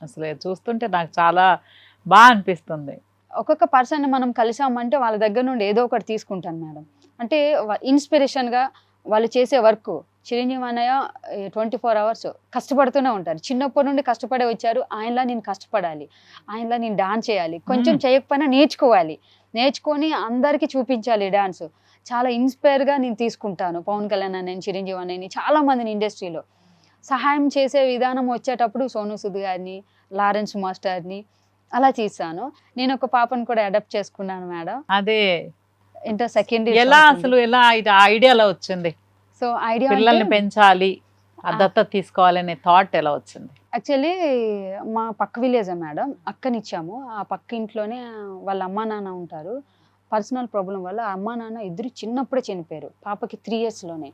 అసలు చూస్తుంటే నాకు చాలా బాగా అనిపిస్తుంది. ఒక్కొక్క పర్సన్ మనం కలిసామంటే వాళ్ళ దగ్గర నుండి ఏదో ఒకటి తీసుకుంటాను మేడం. అంటే ఇన్స్పిరేషన్గా వాళ్ళు చేసే వర్క్. చిరంజీవి అన్నయ్య 24 అవర్స్ కష్టపడుతూనే ఉంటారు. చిన్నప్పటి నుండి కష్టపడే వచ్చారు. ఆయనలా నేను కష్టపడాలి, ఆయనలా నేను డాన్స్ చేయాలి, కొంచెం చేయకపోయినా నేర్చుకోవాలి, నేర్చుకొని అందరికీ చూపించాలి డాన్స్. చాలా ఇన్స్పైర్గా నేను తీసుకుంటాను పవన్ కళ్యాణ్ అన్నయ్యని, చిరంజీవి అన్నయ్యని, చాలా మందిని ఇండస్ట్రీలో. సహాయం చేసే విధానం వచ్చేటప్పుడు సోను సూద్ గారిని, లారెన్స్ మాస్టర్ని అలా చేశాను. నేను ఒక పాపను కూడా అడాప్ట్ చేసుకున్నాను మేడం. అదే ఇంటర్ సెకండ్ ఎలా అసలు ఎలా ఇది ఐడియాలో వచ్చింది? సో ఐడియా పిల్లల్ని పెంచాలి, దత్తత తీసుకోవాలనే థాట్ ఎలా వచ్చింది? యాక్చువల్లీ మా పక్క విలేజ్ మేడం, అక్కనిచ్చాము. ఆ పక్క ఇంట్లోనే వాళ్ళ అమ్మా నాన్న ఉంటారు. పర్సనల్ ప్రాబ్లం వల్ల అమ్మా నాన్న ఇద్దరు చిన్నప్పుడే చనిపోయారు. పాపకి 3 yearsలోనే.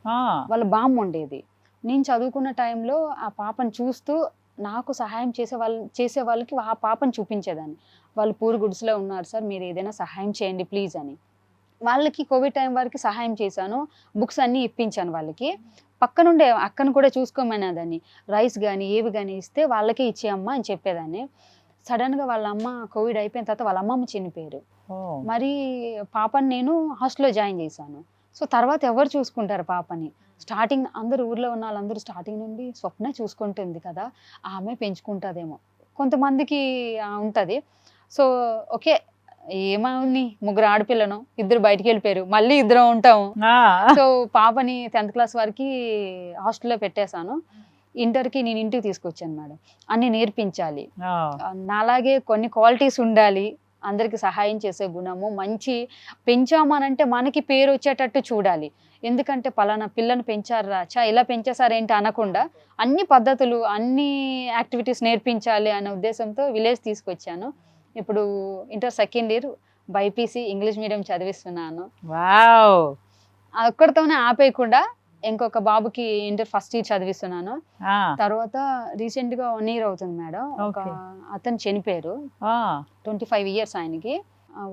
వాళ్ళ బామ్మ ఉండేది. నేను చదువుకున్న టైంలో ఆ పాపను చూస్తూ నాకు సహాయం చేసే వాళ్ళకి ఆ పాపను చూపించేదాన్ని. వాళ్ళు పూర్ గుడిసెలో ఉన్నారు సార్, మీరు ఏదైనా సహాయం చేయండి ప్లీజ్ అని. వాళ్ళకి కోవిడ్ టైం వరకు సహాయం చేశాను. బుక్స్ అన్నీ ఇప్పించాను వాళ్ళకి. పక్కనుండే అక్కను కూడా చూసుకోమనేదాన్ని. రైస్ కానీ ఏవి కానీ ఇస్తే వాళ్ళకే ఇచ్చేయమ్మా అని చెప్పేదాన్ని. సడన్గా వాళ్ళ అమ్మ కోవిడ్ అయిపోయిన తర్వాత వాళ్ళ అమ్మమ్మ చనిపోయారు. మరి పాపని నేను హాస్టల్లో జాయిన్ చేశాను. సో తర్వాత ఎవరు చూసుకుంటారు పాపని? స్టార్టింగ్ అందరూ ఊర్లో ఉన్న వాళ్ళందరూ స్టార్టింగ్ నుండి స్వప్న చూసుకుంటుంది కదా, ఆమె పెంచుకుంటుందేమో కొంతమందికి ఉంటుంది. సో ఓకే, ఏమవుని, 3 ఆడపిల్లను, 2 బయటికి వెళ్ళిపోయారు, మళ్ళీ 2 ఉంటాము. సో పాపని 10th క్లాస్ వరకు హాస్టల్లో పెట్టేశాను. ఇంటర్కి నేను ఇంటికి తీసుకొచ్చాను మేడం. అన్ని నేర్పించాలి, నాలాగే కొన్ని క్వాలిటీస్ ఉండాలి, అందరికి సహాయం చేసే గుణము, మంచి పెంచామనంటే మనకి పేరు వచ్చేటట్టు చూడాలి. ఎందుకంటే పలానా పిల్లని పెంచారా, ఇలా పెంచేసారేంటి అనకుండా అన్ని పద్ధతులు, అన్ని యాక్టివిటీస్ నేర్పించాలి అనే ఉద్దేశంతో విలేజ్ తీసుకొచ్చాను. ఇప్పుడు inter second year BiPC English medium చదివిస్తున్నాను. అక్కడితోనే ఆపేయకుండా ఇంకొక బాబుకి ఇంటర్ ఫస్ట్ ఇయర్ చదివిస్తున్నాను. తర్వాత రీసెంట్ గా 1 year అవుతుంది మేడం. ఒక అతను చనిపోయారు, 25 years ఆయనకి.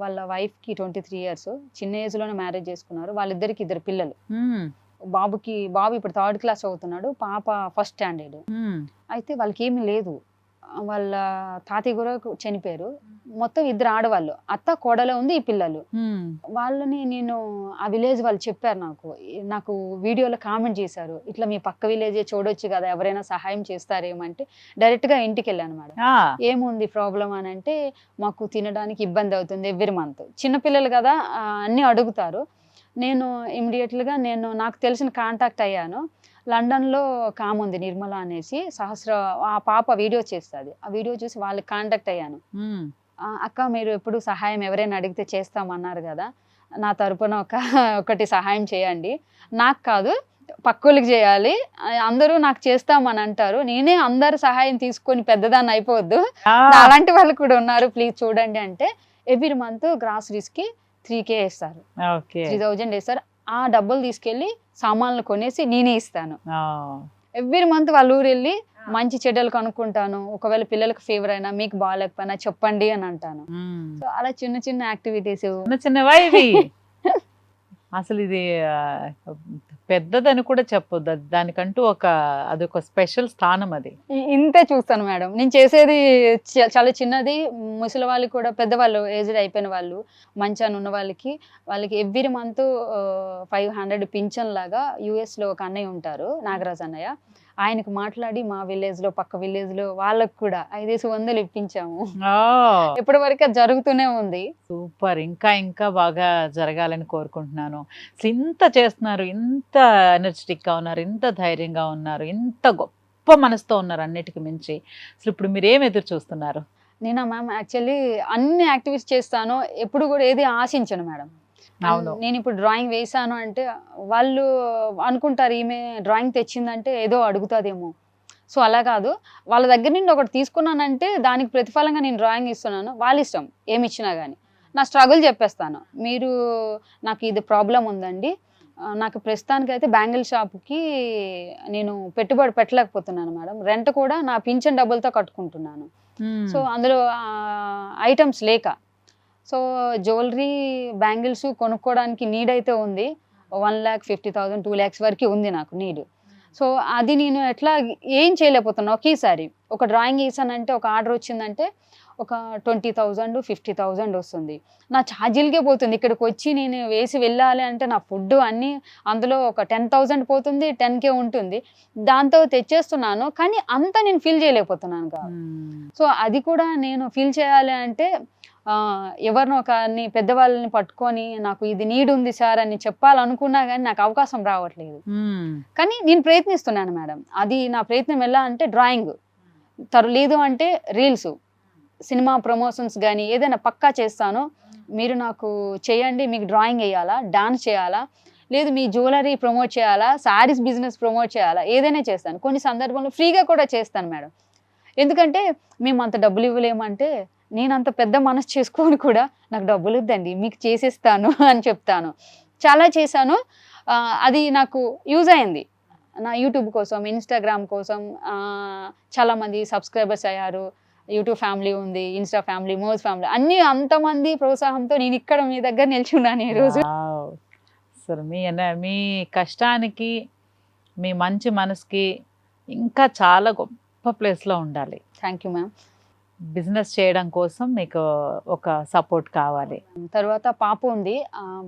వాళ్ళ వైఫ్ కి 23 years. చిన్న ఏజ్ లోనే మ్యారేజ్ చేసుకున్నారు. వాళ్ళిద్దరికి 2 పిల్లలు. బాబు ఇప్పుడు 3rd class చదువుతున్నాడు, పాప 1st standard. అయితే వాళ్ళకి ఏమీ లేదు. వాళ్ళ తాతయ్య కూడా చనిపోయారు. మొత్తం 2 ఆడవాళ్ళు, అత్త కోడలే ఉంది, ఈ పిల్లలు. వాళ్ళని నేను ఆ విలేజ్ వాళ్ళు చెప్పారు, నాకు వీడియోలో కామెంట్ చేశారు, ఇట్లా మీ పక్క విలేజే చూడొచ్చు కదా, ఎవరైనా సహాయం చేస్తారేమంటే డైరెక్ట్ గా ఇంటికి వెళ్ళాను మేడం. ఏముంది ప్రాబ్లం అని అంటే, మాకు తినడానికి ఇబ్బంది అవుతుంది ఎవ్రీ మంత్, చిన్నపిల్లలు కదా అన్నీ అడుగుతారు. నేను ఇమ్మీడియట్గా నాకు తెలిసిన కాంటాక్ట్ అయ్యాను. లండన్లో ఒక ఆమె ఉంది, నిర్మల అనేసి, ఆ పాప వీడియో చేస్తుంది. ఆ వీడియో చూసి వాళ్ళకి కాంటాక్ట్ అయ్యాను. అక్క, మీరు ఎప్పుడు సహాయం ఎవరైనా అడిగితే చేస్తామన్నారు కదా, నా తరపున ఒకటి సహాయం చేయండి. నాకు కాదు, పక్కోళ్ళకి చేయాలి, అందరూ నాకు చేస్తామని అంటారు, నేనే అందరు సహాయం తీసుకొని పెద్దదాన్ని అయిపోవద్దు, అలాంటి వాళ్ళు కూడా ఉన్నారు, ప్లీజ్ చూడండి అంటే ఎవ్రీ మంత్ గ్రాసరీస్కి 3K వేస్తారు, 3000 వేస్తారు. ఆ డబ్బులు తీసుకెళ్ళి సామాన్లు కొనేసి నేనే ఇస్తాను. ఎవ్రీ మంత్ వాళ్ళ ఊరు వెళ్ళి మంచి చెడ్డలు కనుక్కుంటాను. ఒకవేళ పిల్లలకు ఫీవర్ అయినా, మీకు బాగాలేకపోయినా చెప్పండి అని అంటాను. సో అలా చిన్న చిన్న యాక్టివిటీస్, చిన్నవా ఇవి? అసలు ఇది పెద్దదని కూడా చెప్పొద్దు, దానికంటూ అదొక స్పెషల్ స్థానం. అది ఇంతే చూస్తాను మేడం. నేను చేసేది చాలా చిన్నది. ముసలి వాళ్ళకి కూడా, పెద్దవాళ్ళు ఏజ్డ్ అయిపోయిన వాళ్ళు, మంచాన్ని ఉన్న వాళ్ళకి ఎవ్రీ మంత్ 500 పింఛన్ లాగా US లో ఒక అన్నయ్య ఉంటారు, నాగరాజ్ అన్నయ్య, ఆయనకు మాట్లాడి మా విలేజ్ లో, పక్క విలేజ్ లో వాళ్ళకు కూడా 500 ఇప్పించాము. ఇప్పటి వరకు అది జరుగుతూనే ఉంది. సూపర్. ఇంకా ఇంకా బాగా జరగాలని కోరుకుంటున్నాను. ఇంత చేస్తున్నారు, ఇంత ఎనర్జెటిక్ గా ఉన్నారు, ఇంత ధైర్యంగా ఉన్నారు, ఇంత గొప్ప మనసుతో ఉన్నారు, అన్నిటికీ మించి. అసలు ఇప్పుడు మీరు ఏం ఎదురు చూస్తున్నారు? నేనా మ్యామ్, యాక్చువల్లీ అన్ని యాక్టివిటీస్ చేస్తాను, ఎప్పుడు కూడా ఏది ఆశించను మేడం. నేను ఇప్పుడు డ్రాయింగ్ వేసాను అంటే వాళ్ళు అనుకుంటారు, ఈమె డ్రాయింగ్ తెచ్చిందంటే ఏదో అడుగుతుందేమో. సో అలా కాదు, వాళ్ళ దగ్గర నుండి ఒకటి తీసుకున్నానంటే దానికి ప్రతిఫలంగా నేను డ్రాయింగ్ ఇస్తున్నాను. వాళ్ళ ఇష్టం ఏమి ఇచ్చినా కానీ. నా స్ట్రగుల్ చెప్పేస్తాను, మీరు నాకు ఇది ప్రాబ్లం ఉందండి, నాకు ప్రస్తుతానికి అయితే బ్యాంగిల్ షాప్కి నేను పెట్టుబడి పెట్టలేకపోతున్నాను మేడం, రెంట్ కూడా నా పింఛన్ డబ్బులతో కట్టుకుంటున్నాను. సో అందులో ఐటమ్స్ లేక, సో జ్యువెలరీ, బ్యాంగిల్స్ కొనుక్కోవడానికి నీడ్ అయితే ఉంది. 1,50,000 2 lakhs వరకు ఉంది నాకు నీడ్. సో అది నేను ఎట్లా ఏం చేయలేకపోతున్నా. ఒకేసారి ఒక డ్రాయింగ్ వేసానంటే, ఒక ఆర్డర్ వచ్చిందంటే ఒక 20,000 50,000 వస్తుంది. నా ఛార్జీలకే పోతుంది. ఇక్కడికి వచ్చి నేను వేసి వెళ్ళాలి అంటే నా ఫుడ్ అన్నీ అందులో ఒక 10,000 పోతుంది, 10K ఉంటుంది. దాంతో తెచ్చేస్తున్నాను, కానీ అంతా నేను ఫీల్ చేయలేకపోతున్నాను కాదు. సో అది కూడా నేను ఫీల్ చేయాలి అంటే ఎవరినో ఒకరిని పెద్దవాళ్ళని పట్టుకొని నాకు ఇది నీడ్ ఉంది సార్ అని చెప్పాలనుకున్నా కానీ నాకు అవకాశం రావట్లేదు. కానీ నేను ప్రయత్నిస్తున్నాను మేడం. అది నా ప్రయత్నం ఎలా అంటే డ్రాయింగ్, లేదు అంటే రీల్స్, సినిమా ప్రమోషన్స్ కానీ ఏదైనా పక్కా చేస్తాను. మీరు నాకు చేయండి, మీకు డ్రాయింగ్ వేయాలా, డాన్స్ చేయాలా, లేదు మీ జ్యువెలరీ ప్రమోట్ చేయాలా, శారీస్ బిజినెస్ ప్రమోట్ చేయాలా, ఏదైనా చేస్తాను. కొన్ని సందర్భంలో ఫ్రీగా కూడా చేస్తాను మేడం. ఎందుకంటే మేము అంత డబ్బులు ఇవ్వలేమంటే నేను అంత పెద్ద మనసు చేసుకొని కూడా నాకు డబ్బులు వద్దండి మీకు చేసేస్తాను అని చెప్తాను. చాలా చేశాను. అది నాకు యూజ్ అయింది. నా యూట్యూబ్ కోసం, ఇన్స్టాగ్రామ్ కోసం చాలామంది సబ్స్క్రైబర్స్ అయ్యారు. యూట్యూబ్ ఫ్యామిలీ ఉంది, ఇన్స్టా ఫ్యామిలీ, మోజ్ ఫ్యామిలీ, అన్ని అంతమంది ప్రోత్సాహంతో నేను ఇక్కడ మీ దగ్గర నిల్చున్నాను ఈరోజు. సరే, మీ కష్టానికి, మీ మంచి మనసుకి ఇంకా చాలా గొప్ప ప్లేస్లో ఉండాలి. Thank you ma'am. బిజినెస్ చేయడం కోసం మీకు ఒక సపోర్ట్ కావాలి. తర్వాత పాప ఉంది.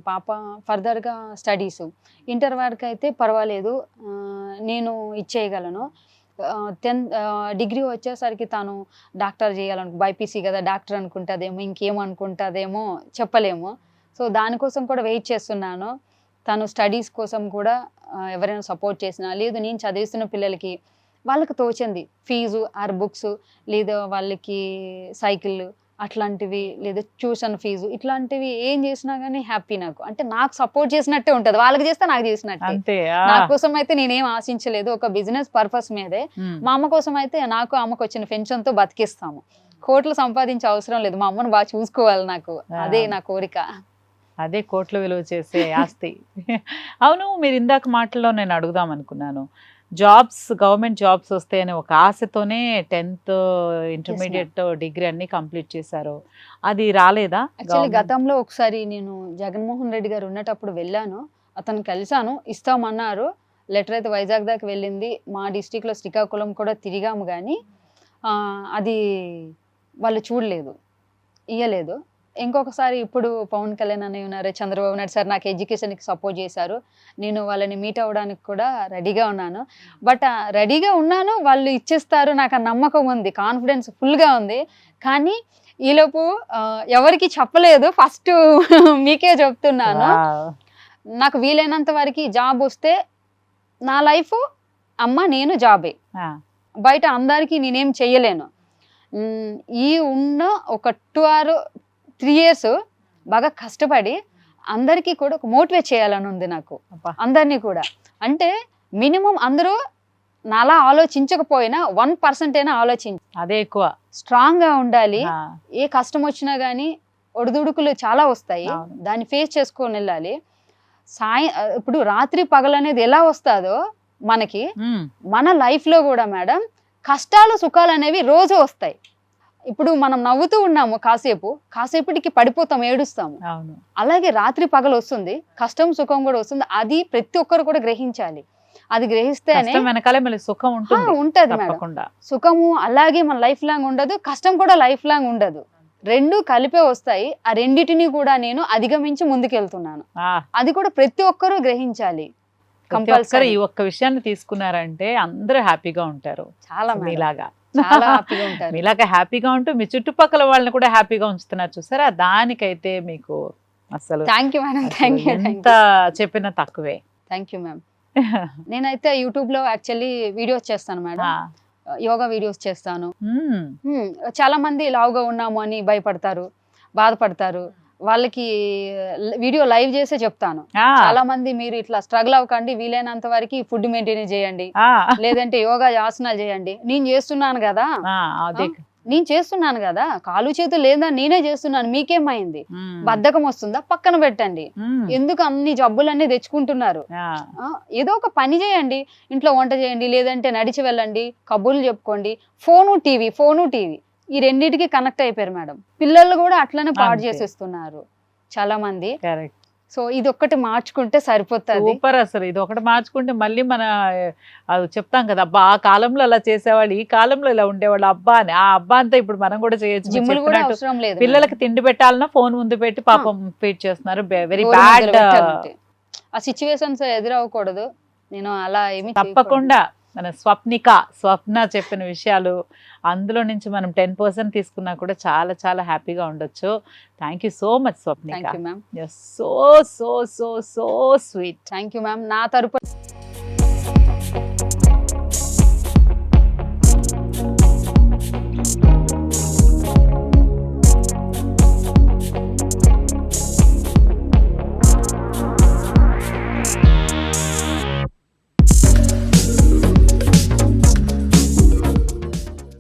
పాప ఫర్దర్గా స్టడీస్, ఇంటర్ వరకు అయితే పర్వాలేదు, నేను ఇచ్చేయగలను. 10th డిగ్రీ వచ్చేసరికి తను డాక్టర్ చేయాలను, బైపీసీ కదా, డాక్టర్ అనుకుంటుందేమో, ఇంకేమనుకుంటుందేమో చెప్పలేము. సో దానికోసం కూడా వెయిట్ చేస్తున్నాను. తను స్టడీస్ కోసం కూడా ఎవరైనా సపోర్ట్ చేసినా, లేదు నేను చదివిస్తున్న పిల్లలకి వాళ్ళకి తోచింది ఫీజు ఆర్ బుక్స్, లేదా వాళ్ళకి సైకిల్ అట్లాంటివి, లేదా ట్యూషన్ ఫీజు, ఇట్లాంటివి ఏం చేసినా కానీ హ్యాపీ. నాకు అంటే నాకు సపోర్ట్ చేసినట్టే ఉంటుంది, వాళ్ళకి చేస్తే నాకు చేసినట్టే. నా కోసం అయితే నేనేం ఆశించలేదు, ఒక బిజినెస్ పర్పస్ మీదే. మా అమ్మ కోసం అయితే నాకు అమ్మకు వచ్చిన పెన్షన్ తో బతికిస్తాము. కోట్లు సంపాదించే అవసరం లేదు, మా అమ్మను బాగా చూసుకోవాలి, నాకు అదే నా కోరిక. అదే కోట్లు విలువ చేసే ఆస్తి. అవును, మీరు ఇందాక మాటల్లో నేను అడుగుదాం అనుకున్నాను, జాబ్స్, గవర్నమెంట్ జాబ్స్ వస్తాయని ఒక ఆశతోనే 10th ఇంటర్మీడియట్ డిగ్రీ అన్ని కంప్లీట్ చేశారు, అది రాలేదా? యాక్చువల్లీ గతంలో ఒకసారి నేను జగన్మోహన్ రెడ్డి గారు ఉన్నప్పుడు వెళ్ళాను, అతను కలిసాను, ఇస్తామన్నారు. లెటర్ అయితే వైజాగ్ దాకా వెళ్ళింది. మా డిస్టిక్లో శ్రీకాకుళం కూడా తిరిగాము, కానీ అది వాళ్ళు చూడలేదు, ఇయ్యలేదు. ఇంకొకసారి ఇప్పుడు పవన్ కళ్యాణ్ అన్నయ్య ఉన్నారు, చంద్రబాబు నాయుడు సార్ నాకు ఎడ్యుకేషన్కి సపోర్ట్ చేశారు. నేను వాళ్ళని మీట్ అవ్వడానికి కూడా రెడీగా ఉన్నాను. బట్ రెడీగా ఉన్నాను, వాళ్ళు ఇచ్చేస్తారు, నాకు ఆ నమ్మకం ఉంది, కాన్ఫిడెన్స్ ఫుల్గా ఉంది. కానీ ఈలోపు ఎవరికి చెప్పలేదు, ఫస్ట్ మీకే చెప్తున్నాను. నాకు వీలైనంత వరకు జాబ్ వస్తే నా లైఫ్ అమ్మ నేను జాబే, బయట అందరికీ నేనేం చెయ్యలేను. ఈ ఉన్న ఒక 2 or 3 years బాగా కష్టపడి అందరికీ కూడా ఒక మోటివేట్ చేయాలని ఉంది నాకు, అందరినీ కూడా. అంటే మినిమం అందరూ నాలా ఆలోచించకపోయినా 1% అయినా ఆలోచించి, అదే ఎక్కువ స్ట్రాంగ్ గా ఉండాలి. ఏ కష్టం వచ్చినా కానీ ఒడిదుడుకులు చాలా వస్తాయి, దాన్ని ఫేస్ చేసుకొని వెళ్ళాలి. ఇప్పుడు రాత్రి పగలు అనేది ఎలా వస్తుందో మనకి, మన లైఫ్ లో కూడా మేడం కష్టాలు సుఖాలు అనేవి రోజు వస్తాయి. ఇప్పుడు మనం నవ్వుతూ ఉన్నాము, కాసేపటికి పడిపోతాం, ఏడుస్తాము. అలాగే రాత్రి పగలు వస్తుంది, కష్టం సుఖం కూడా వస్తుంది. అది ప్రతి ఒక్కరు కూడా గ్రహించాలి. అది గ్రహిస్తేనే సుఖం ఉంటది మేడం. సుఖము అలాగే మన లైఫ్ లాంగ్ ఉండదు, కష్టం కూడా లైఫ్ లాంగ్ ఉండదు, రెండు కలిపే వస్తాయి. ఆ రెండిటిని కూడా నేను అధిగమించి ముందుకెళ్తున్నాను. అది కూడా ప్రతి ఒక్కరూ గ్రహించాలి. కంపల్సరీ ఈ ఒక్క విషయాన్ని తీసుకున్నారంటే అందరూ హ్యాపీగా ఉంటారు. చాలా మీలాగా చాలా హ్యాపీగా ఉంటారు. మీలాగా హ్యాపీగా ఉంటూ మీ చుట్టుపక్కల వాళ్ళని కూడా హ్యాపీగా ఉంచుతున్నారు చూసారా, దానికైతే మీకు అసలు thank you madam. Thank you, ఎంత చెప్పినా తక్కువే. Thank you ma'am. నేనైతే యూట్యూబ్ లో యాక్చువల్లీ వీడియోస్ చేస్తాను మేడం, యోగా వీడియోస్ చేస్తాను. చాలా మంది లావుగా ఉన్నాము అని భయపడతారు, బాధపడతారు. వాళ్ళకి వీడియో లైవ్ చేసే చెప్తాను. చాలా మంది మీరు ఇట్లా స్ట్రగుల్ అవ్వకండి, వీలైనంత వరకు ఫుడ్ మెయింటైన్ చేయండి, లేదంటే యోగా ఆసనాలు చేయండి. నేను చేస్తున్నాను కదా, కాలు చేతులు లేదా నేనే చేస్తున్నాను, మీకేమైంది, బద్ధకం వస్తుందా, పక్కన పెట్టండి. ఎందుకు అన్ని జబ్బులన్నీ తెచ్చుకుంటున్నారు? ఏదో ఒక పని చేయండి, ఇంట్లో వంట చేయండి, లేదంటే నడిచి వెళ్ళండి, కబుర్లు చెప్పుకోండి. ఫోను టీవీ ఈ రెండింటికి కనెక్ట్ అయిపోయారు మేడం. పిల్లలు కూడా అట్లనే పాడు చేసేస్తున్నారు చాలా మంది. సో ఇది ఒక్కటి మార్చుకుంటే సరిపోతుంది. సూపర్. అసలు ఇది ఒకటి మార్చుకుంటే మళ్ళీ మన అది చెప్తాం కదా, అబ్బా ఆ కాలంలో అలా చేసేవాళ్ళు, ఈ కాలంలో ఇలా ఉండేవాళ్ళు, అబ్బా అని. ఆ అబ్బా అంతా ఇప్పుడు మనం కూడా చేయొచ్చు. మీరు జిమ్ములు కూడా చెప్పినట్టు అవసరం లేదు. పిల్లలకి తిండి పెట్టాలన్నా ఫోన్ ముందు పెట్టి పాపం ఫీడ్ చేస్తున్నారు. వెరీ గోరు బ్యాడ్. ముద్దలు పెట్టాలంటే. ఆ సిచ్యువేషన్స్ ఎదురవ్వకూడదు. నేను అలా ఏమి తప్పకుండా మన స్వప్న చెప్పిన విషయాలు అందులో నుంచి మనం 10% తీసుకున్నా కూడా చాలా చాలా హ్యాపీగా ఉండొచ్చు. Thank you so much Swapnika. Thank you ma'am. So so so so sweet. Thank you ma'am. నా తరపు